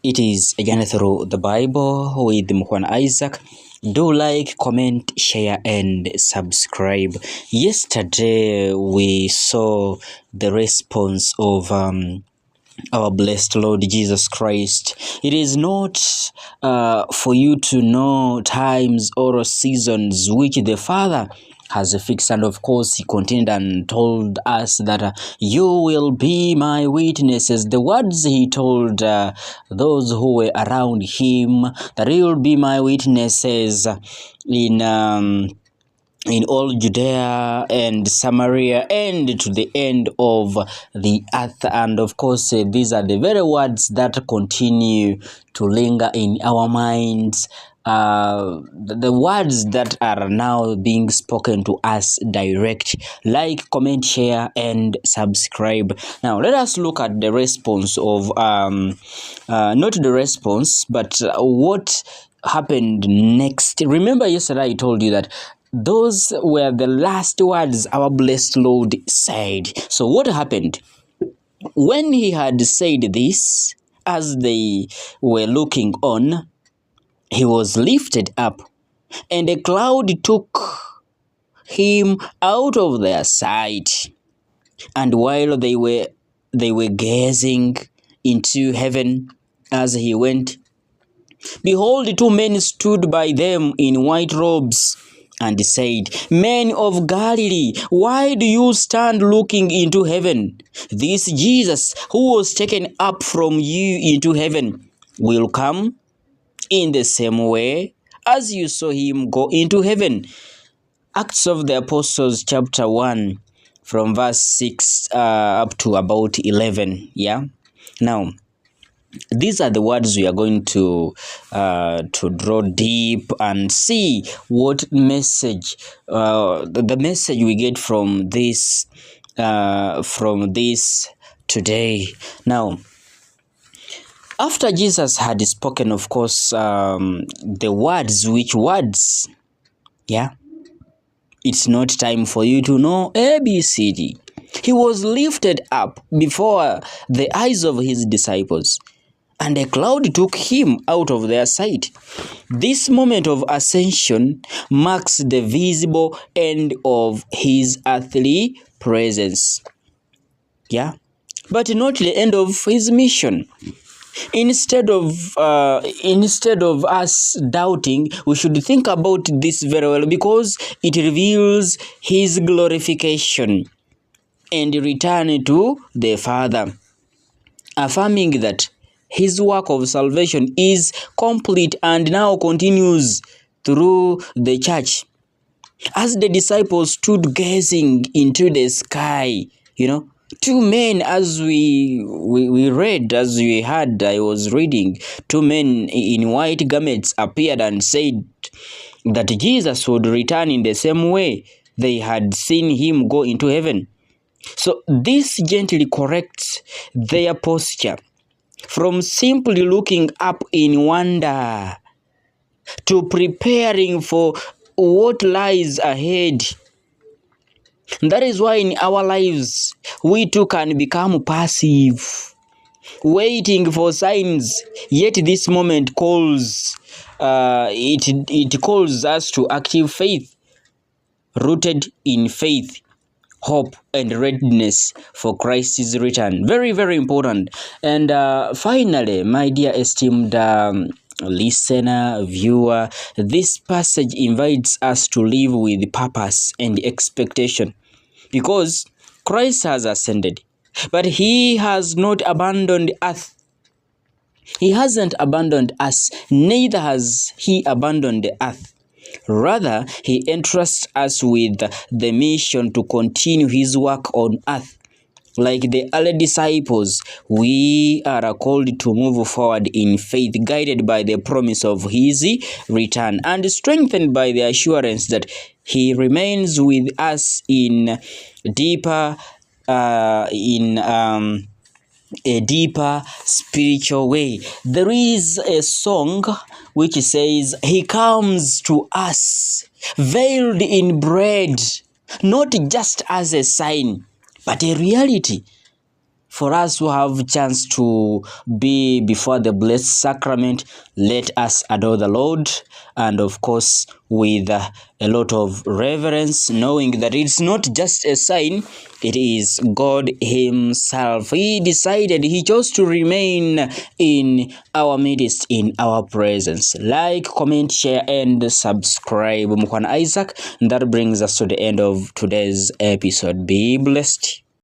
It is again through the Bible with Mukhwana Isaac. Do like, comment, share, and subscribe. Yesterday we saw the response of our blessed Lord Jesus Christ. It is not for you to know times or seasons which the Father has fixed, and of course he continued and told us that you will be my witnesses. The words he told those who were around him, that you will be my witnesses in all Judea and Samaria and to the end of the earth. And of course, these are the very words that continue to linger in our minds. The words that are now being spoken to us direct. Like, comment, share, and subscribe. Now, let us look at the response of, not the response, but what happened next. Remember yesterday I told you that those were the last words our blessed Lord said. So what happened? When he had said this, as they were looking on, he was lifted up, and a cloud took him out of their sight. And while they were gazing into heaven as he went, behold, two men stood by them in white robes, and said, Men of Galilee, why do you stand looking into heaven? This Jesus, who was taken up from you into heaven, will come in the same way as you saw him go into heaven. Acts of the Apostles chapter 1 from verse 6 up to about 11. Yeah. Now, these are the words we are going to draw deep and see what message, the message we get from this today. Now, after Jesus had spoken, of course, the words, which words? Yeah, it's not time for you to know ABCD. He was lifted up before the eyes of his disciples, and a cloud took him out of their sight. This moment of ascension marks the visible end of his earthly presence. Yeah, but not the end of his mission. Instead of us doubting, we should think about this very well, because it reveals his glorification and return to the Father, affirming that his work of salvation is complete and now continues through the church. As the disciples stood gazing into the sky, two men, as we read, as we heard, I was reading, two men in white garments appeared and said that Jesus would return in the same way they had seen him go into heaven. So this gently corrects their posture from simply looking up in wonder to preparing for what lies ahead. That is why in our lives, we too can become passive, waiting for signs. Yet this moment calls, it calls us to active faith, rooted in faith, hope, and readiness for Christ's return. Very, very important. And finally, my dear esteemed listener, viewer, this passage invites us to live with purpose and expectation, because Christ has ascended, but he has not abandoned earth. He hasn't abandoned us, neither has he abandoned the earth. Rather, he entrusts us with the mission to continue his work on earth. Like the early disciples, we are called to move forward in faith, guided by the promise of his return and strengthened by the assurance that he remains with us in a deeper spiritual way. There is a song which says, he comes to us veiled in bread, not just as a sign, but a reality. For us who have chance to be before the blessed sacrament, let us adore the Lord, and of course with a lot of reverence, knowing that it's not just a sign, it is God himself. He decided, he chose to remain in our midst, in our presence. Like, comment, share, and subscribe. Mukhwana Isaac. And that brings us to the end of today's episode. Be blessed.